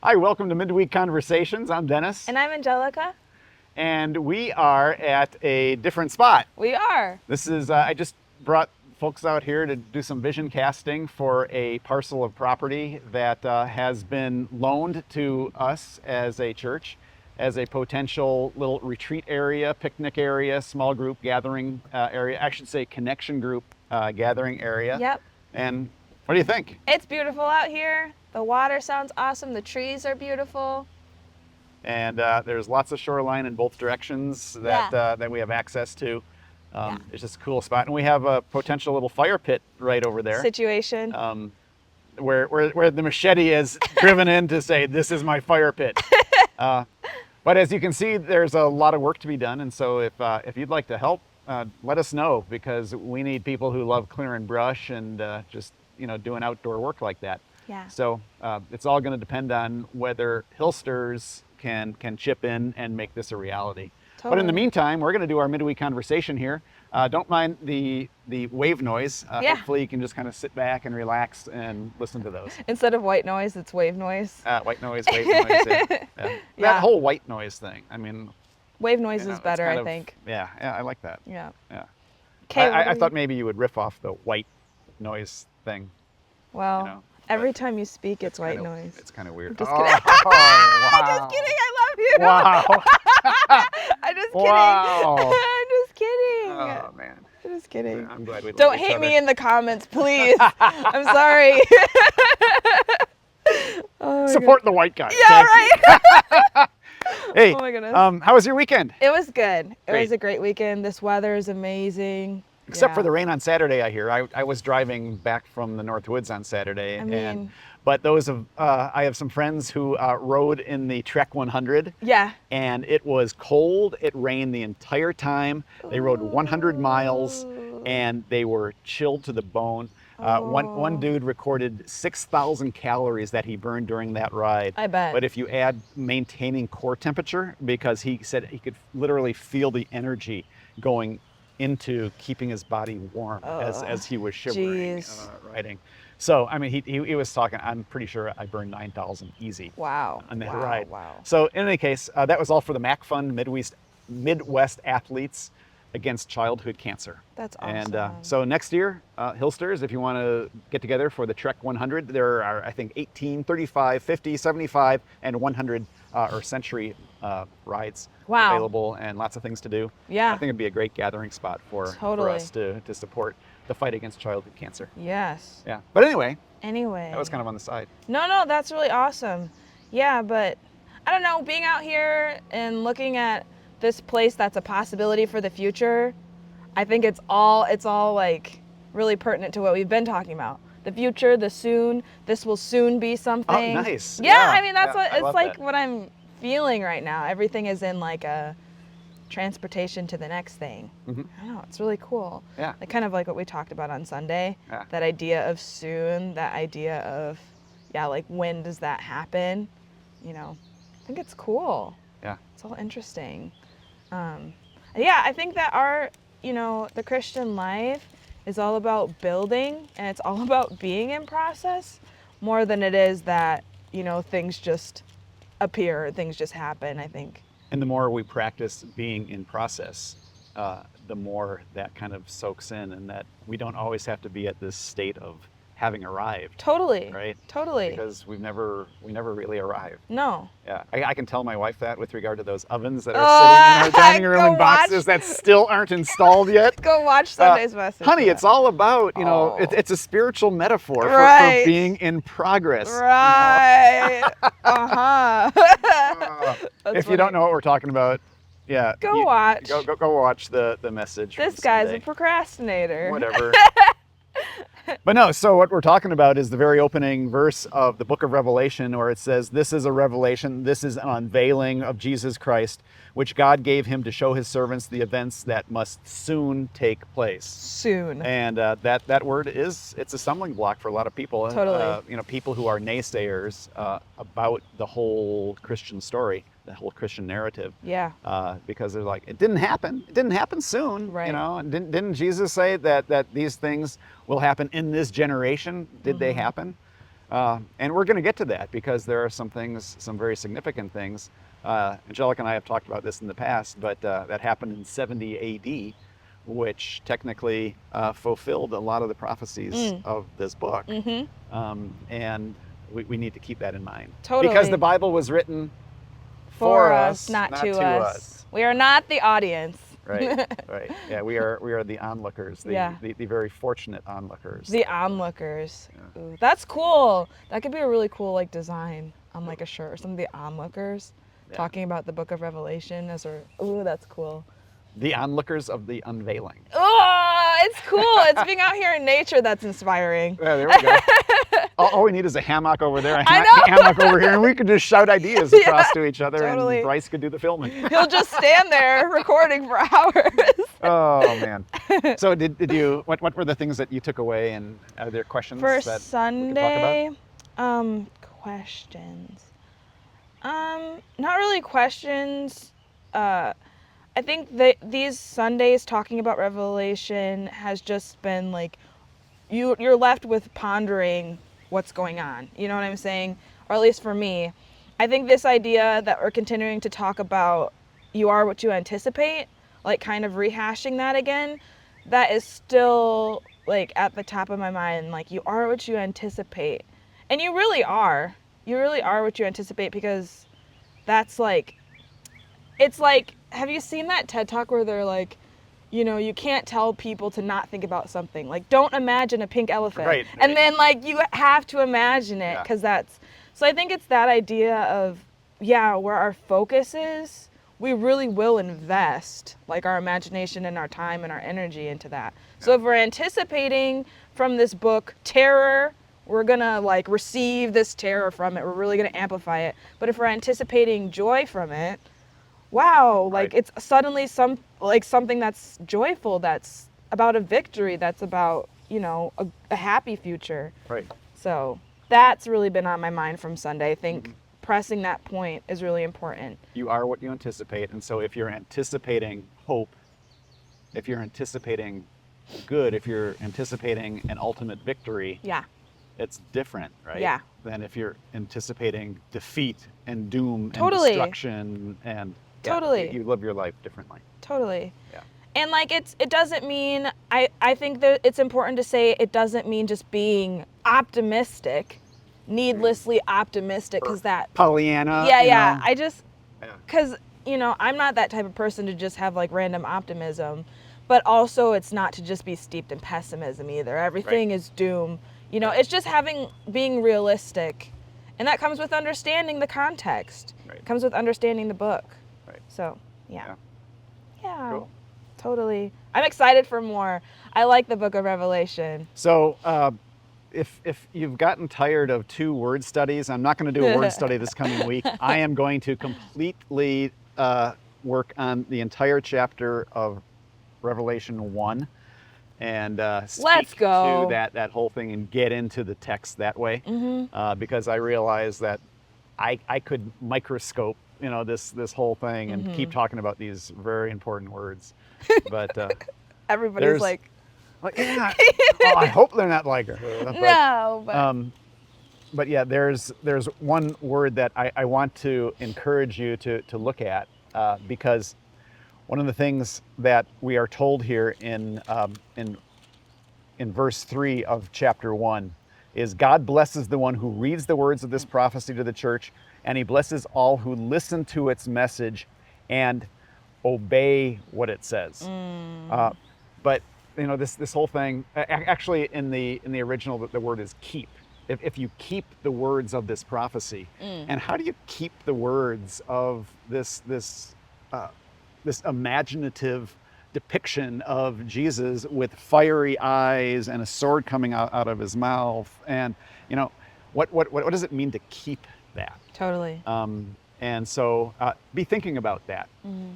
Hi, welcome to Midweek Conversations. I'm Dennis. And I'm Angelica. And we are at a different spot. We are. This is, I just brought folks out here to do some vision casting for a parcel of property that has been loaned to us as a church, as a potential little retreat area, picnic area, small group gathering area. I should say connection group gathering area. Yep. And what do you think? It's beautiful out here. The water sounds awesome. The trees are beautiful. And there's lots of shoreline in both directions that we have access to. It's just a cool spot. And we have a potential little fire pit right over there. Situation. Where the machete is driven in to say, this is my fire pit. But as you can see, there's a lot of work to be done. And so if you'd like to help, let us know, because we need people who love clearing brush and just doing outdoor work like that. Yeah. So it's all going to depend on whether Hillsters can chip in and make this a reality. Totally. But in the meantime, we're going to do our midweek conversation here. Don't mind the wave noise. Hopefully you can just kind of sit back and relax and listen to those. Instead of white noise, it's wave noise. White noise, wave noise. Yeah. That whole white noise thing. I mean, wave noise is better, I think. Yeah, I like that. Yeah. Yeah. Okay. I thought maybe you would riff off the white noise thing. Well, every time you speak, it's white noise. It's kind of weird. Just kidding. Wow. I'm just kidding. I love you. Wow. I'm just kidding. Wow. I'm just kidding. Oh, man. I'm just kidding. I'm glad we love Don't each hate other. me in the comments, please. I'm sorry. Oh my Support the white guy. Yeah, okay? right. Hey, Oh my goodness. how was your weekend? It was good. It Great. was a great weekend. This weather is amazing. Except for the rain on Saturday, I hear. I was driving back from the North Woods on Saturday. But I have some friends who rode in the Trek 100. Yeah. And it was cold. It rained the entire time. They rode 100 miles and they were chilled to the bone. One dude recorded 6,000 calories that he burned during that ride. I bet. But if you add maintaining core temperature, because he said he could literally feel the energy going into keeping his body warm as he was shivering riding. So, I mean, he was talking, I'm pretty sure I burned 9,000 easy on that ride. Wow. So in any case, that was all for the MAC Fund Midwest Athletes Against Childhood Cancer. That's awesome. And so next year, Hillsters, if you want to get together for the Trek 100, there are, I think, 18, 35, 50, 75, and 100 or century rides available, and lots of things to do. Yeah. I think it'd be a great gathering spot for us to support the fight against childhood cancer. Yes. Yeah. But anyway. That was kind of on the side. No, that's really awesome. Yeah, but I don't know, being out here and looking at this place that's a possibility for the future, I think it's all like really pertinent to what we've been talking about. The future, this will soon be something. Oh, nice. Yeah, I mean, that's what it's like that. what I'm feeling right now. Everything is in like a transportation to the next thing. Mm-hmm. I don't know, it's really cool. Yeah. Like kind of like what we talked about on Sunday. Yeah. That idea of soon, that idea of, like when does that happen? I think it's cool. Yeah. It's all interesting. I think that the Christian life is all about building, and it's all about being in process more than it is that, things just appear, things just happen, I think. And the more we practice being in process, the more that kind of soaks in, and that we don't always have to be at this state of having arrived. Totally. Right? Totally. Because we never really arrived. No. Yeah. I can tell my wife that with regard to those ovens that are sitting in our dining room in boxes that still aren't installed yet. Go watch Sunday's message. Honey, it's all about, it's a spiritual metaphor for being in progress. Right. If you don't know what we're talking about, go watch. Go watch the message. This guy's a procrastinator. Whatever. But no, so what we're talking about is the very opening verse of the book of Revelation, where it says, this is a revelation, this is an unveiling of Jesus Christ, which God gave him to show his servants the events that must soon take place. Soon. And that word it's a stumbling block for a lot of people. Totally. People who are naysayers about the whole Christian story, the whole Christian narrative. Yeah. Because they're like, it didn't happen. It didn't happen soon. Right. And didn't Jesus say that these things will happen in this generation? Did they happen? And we're going to get to that because there are some things, some very significant things. Angelica and I have talked about this in the past, but that happened in 70 AD, which technically fulfilled a lot of the prophecies of this book. And we need to keep that in mind. Totally. Because the Bible was written for us, not to us. We are not the audience. Right, right. Yeah, we are the onlookers, Yeah. the very fortunate onlookers. The onlookers. Yeah. Ooh, that's cool. That could be a really cool like design on like a shirt or something. The onlookers, talking about the Book of Revelation as a. Ooh, that's cool. The onlookers of the unveiling. Oh, it's cool. It's being out here in nature that's inspiring. Yeah, there we go. All we need is a hammock over there, a I know. hammock over here, and we could just shout ideas across to each other, totally. And Bryce could do the filming. He'll just stand there recording for hours. Oh man! So did you? What were the things that you took away, and are there questions for that Sunday? we could talk about? Questions. Not really questions. I think that these Sundays talking about Revelation has just been like, you're left with pondering what's going on. You know what I'm saying? Or at least for me. I think this idea that we're continuing to talk about you are what you anticipate, like kind of rehashing that again, that is still like at the top of my mind. Like, you are what you anticipate. And you really are. You really are what you anticipate, because that's like, it's like, have you seen that TED Talk where they're like, you know, you can't tell people to not think about something. Like, don't imagine a pink elephant. Right. And then, like, you have to imagine it, because that's... So I think it's that idea of, where our focus is, we really will invest, like, our imagination and our time and our energy into that. Yeah. So if we're anticipating from this book terror, we're going to, like, receive this terror from it. We're really going to amplify it. But if we're anticipating joy from it, wow, like it's suddenly something that's joyful, that's about a victory, that's about, you know, a happy future. Right. So that's really been on my mind from Sunday. I think pressing that point is really important. You are what you anticipate. And so if you're anticipating hope, if you're anticipating good, if you're anticipating an ultimate victory, it's different, right? Yeah. Than if you're anticipating defeat and doom and destruction and you live your life differently. Totally. Yeah. And like it doesn't mean, I think that it's important to say it doesn't mean just being optimistic, needlessly optimistic, because that Pollyanna. Yeah. I just, because you know, I'm not that type of person to just have like random optimism, but also it's not to just be steeped in pessimism either. Everything is doom. You know, it's just being realistic, and that comes with understanding the context. Right. It comes with understanding the book. Right. So, yeah. Cool. Totally. I'm excited for more. I like the Book of Revelation. So, if you've gotten tired of 2 word studies, I'm not going to do a word study this coming week. I am going to completely work on the entire chapter of Revelation 1 and speak to that whole thing and get into the text that way, because I realize that I could microscope, you know, this whole thing and keep talking about these very important words, but everybody's like yeah. Oh, I hope they're not like her. But, no, but yeah, there's one word that I want to encourage you to look at, because one of the things that we are told here in verse 3 of chapter 1 is God blesses the one who reads the words of this prophecy to the church, and he blesses all who listen to its message and obey what it says. But you know, this whole thing, actually in the original, the word is keep. If you keep the words of this prophecy, and how do you keep the words of this imaginative depiction of Jesus with fiery eyes and a sword coming out of his mouth, and you know, what does it mean to keep that? Totally. And so be thinking about that,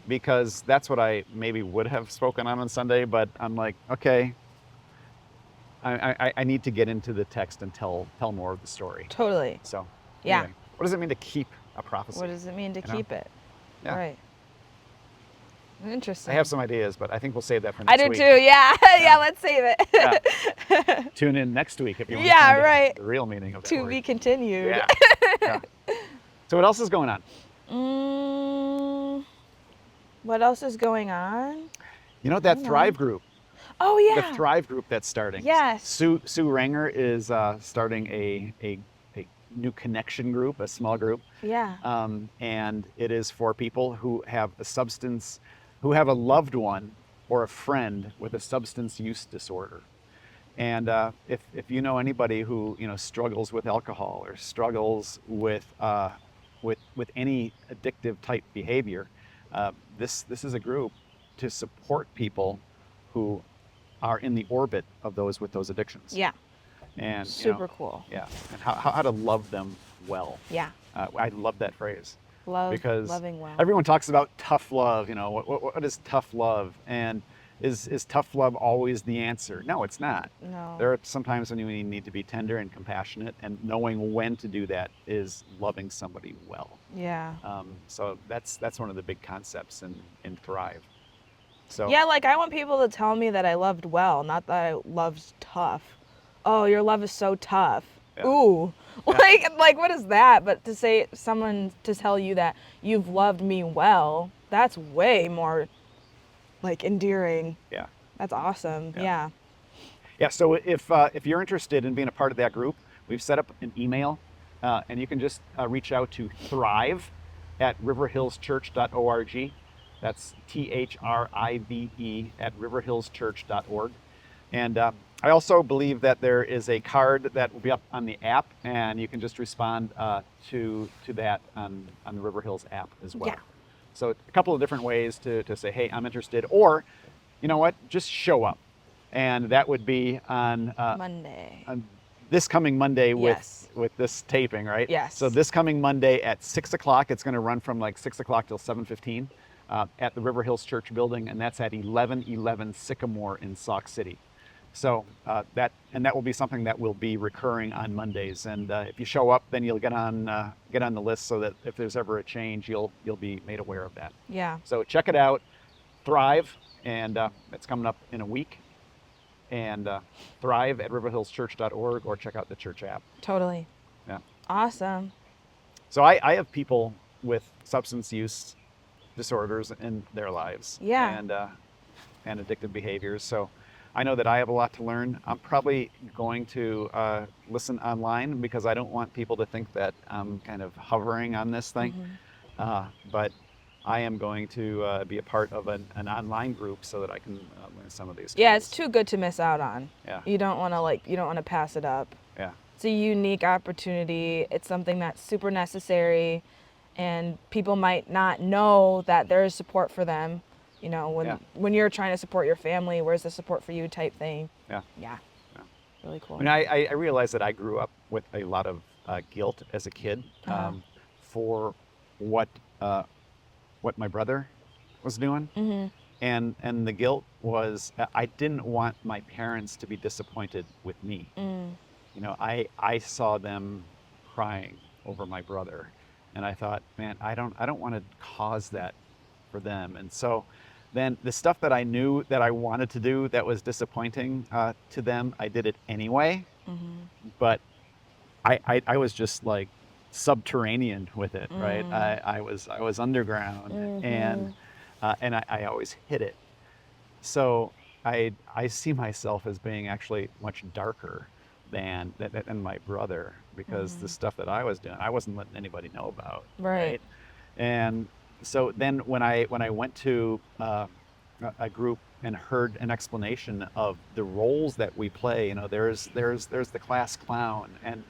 because that's what I maybe would have spoken on Sunday, but I'm like, okay, I need to get into the text and tell more of the story. Totally. So anyway, what does it mean to keep a prophecy? What does it mean to keep it? Yeah. Right. Interesting. I have some ideas, but I think we'll save that for I next do week. too. Yeah. Yeah. Let's save it. Yeah. Tune in next week if you want to Yeah, find right. the real meaning of that To word. be continued. Yeah. Yeah. So what else is going on? What else is going on? You know, I that don't know. Thrive group, Oh the yeah. Thrive group that's starting. Yes. Sue Ranger is starting a new connection group, a small group. Yeah. And it is for people who have who have a loved one or a friend with a substance use disorder. And if you know anybody who struggles with alcohol or struggles with any addictive type behavior, this is a group to support people who are in the orbit of those with those addictions. Yeah. And Super cool. yeah, and how to love them well. Yeah. I love that phrase because Loving well. everyone talks about tough love. What is tough love? And is tough love always the answer? No, it's not. No. There are some times when you need to be tender and compassionate, and knowing when to do that is loving somebody well. Yeah. So that's one of the big concepts in Thrive. So Yeah, like I want people to tell me that I loved well, not that I loved tough. Oh, your love is so tough. Yeah. Ooh. Yeah. Like what is that? But to say someone to tell you that you've loved me well, that's way more like endearing. yeah. That's awesome. Yeah. Yeah. Yeah, so if you're interested in being a part of that group, we've set up an email, and you can just reach out to thrive@riverhillschurch.org. That's THRIVE at riverhillschurch.org. And I also believe that there is a card that will be up on the app, and you can just respond to that on the River Hills app as well. Yeah. So a couple of different ways to say, hey, I'm interested, or you know what, just show up. And that would be on Monday. this coming Monday Yes. with this taping, right? Yes. So this coming Monday at 6 o'clock, it's going to run from like 6 o'clock till 7:15 at the River Hills Church building, and that's at 1111 Sycamore in Sauk City. So that will be something that will be recurring on Mondays. And if you show up, then you'll get on the list, so that if there's ever a change, you'll be made aware of that. Yeah. So check it out, Thrive, and it's coming up in a week. And Thrive at riverhillschurch.org, or check out the church app. Totally. Yeah. Awesome. So I have people with substance use disorders in their lives. Yeah. And addictive behaviors. So I know that I have a lot to learn. I'm probably going to listen online, because I don't want people to think that I'm kind of hovering on this thing. But I am going to be a part of an online group so that I can learn some of these tools. Yeah, it's too good to miss out on. Yeah. You don't want to pass it up. Yeah. It's a unique opportunity. It's something that's super necessary, and people might not know that there is support for them. When you're trying to support your family, where's the support for you type thing. Yeah. Yeah. Yeah. Really cool. I mean, I realized that I grew up with a lot of guilt as a kid for what my brother was doing. And the guilt was I didn't want my parents to be disappointed with me. I saw them crying over my brother, and I thought, man, I don't want to cause that for them. And so then the stuff that I knew that I wanted to do that was disappointing to them, I did it anyway. But I was just like subterranean with it, right? I was underground, and I always hid it. So I see myself as being actually much darker than my brother, because the stuff that I was doing, I wasn't letting anybody know about. Right. And so then when I went to a group and heard an explanation of the roles that we play, there's the class clown, and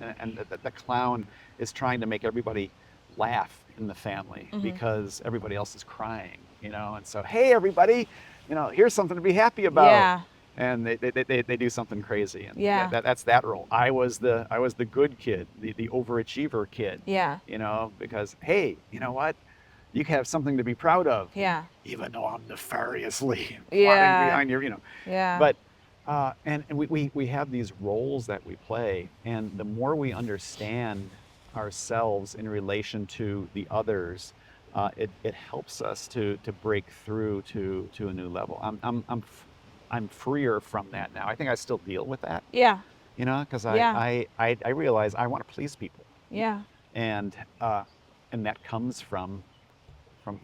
the clown is trying to make everybody laugh in the family because everybody else is crying, and so, hey everybody, here's something to be happy about. Yeah. And they do something crazy, and Yeah. that's that role. I was the good kid, the overachiever kid. Yeah. Because hey, you know what? You have something to be proud of. Yeah. Even though I'm nefariously Yeah. plotting behind your, Yeah. But and we have these roles that we play, and the more we understand ourselves in relation to the others, it helps us to break through to a new level. I'm freer from that now. I think I still deal with that, Yeah. because Yeah. I realize I want to please people, Yeah. and and that comes from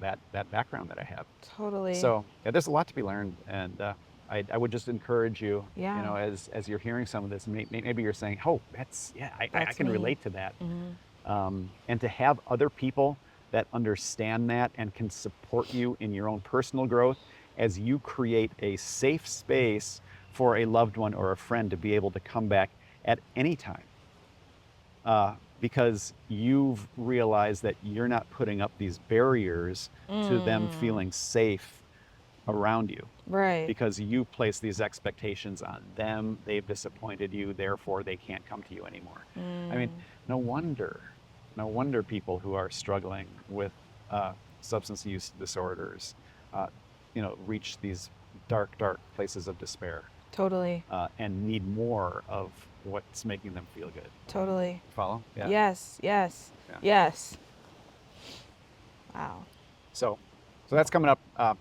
that background that I have. Totally. So yeah, there's a lot to be learned, and I would just encourage you, Yeah. as you're hearing some of this, maybe you're saying, oh, I That's can me. relate to that, Hmm. and to have other people that understand that and can support you in your own personal growth as you create a safe space for a loved one or a friend to be able to come back at any time, because you've realized that you're not putting up these barriers to them Mm. feeling safe around you, Right. because you place these expectations on them. They've disappointed you, therefore they can't come to you anymore. I mean, Mm. no wonder, no wonder people who are struggling with substance use disorders, uh, reach these dark places of despair, Totally. and need more of what's making them feel good. Totally. Follow? Yeah. Yes. Yes. Yeah. Yes. Wow. So, so that's coming up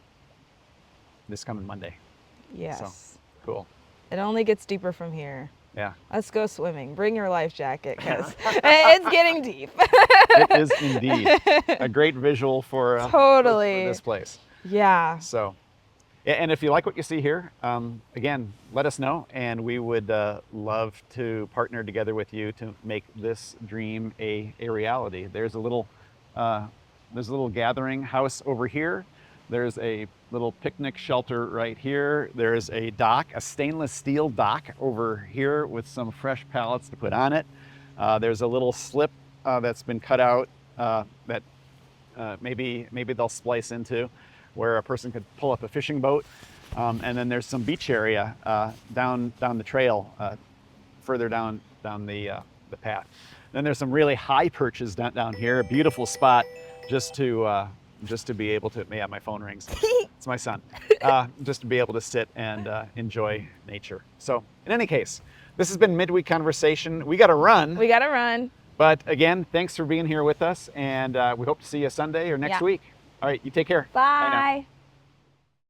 this coming Monday. So, Yes. cool. It only gets deeper from here. Yeah. Let's go swimming. Bring your life jacket because it's getting deep. It is indeed a great visual for Totally. this place. Yeah. So, and if you like what you see here, again, let us know, and we would love to partner together with you to make this dream a reality. There's a little gathering house over here. There's a little picnic shelter right here. There's a dock, a stainless steel dock over here with some fresh pallets to put on it. There's a little slip that's been cut out that maybe they'll splice into, where a person could pull up a fishing boat. And then there's some beach area down the trail, further down the path. Then there's some really high perches down here. A beautiful spot just to be able to. Yeah, my phone rings. It's my son. Just to be able to sit and enjoy nature. So in any case, this has been Midweek Conversation. We got to run. We got to run. But again, thanks for being here with us, and we hope to see you Sunday or next Yeah. week. All right, you take care. Bye. Bye now.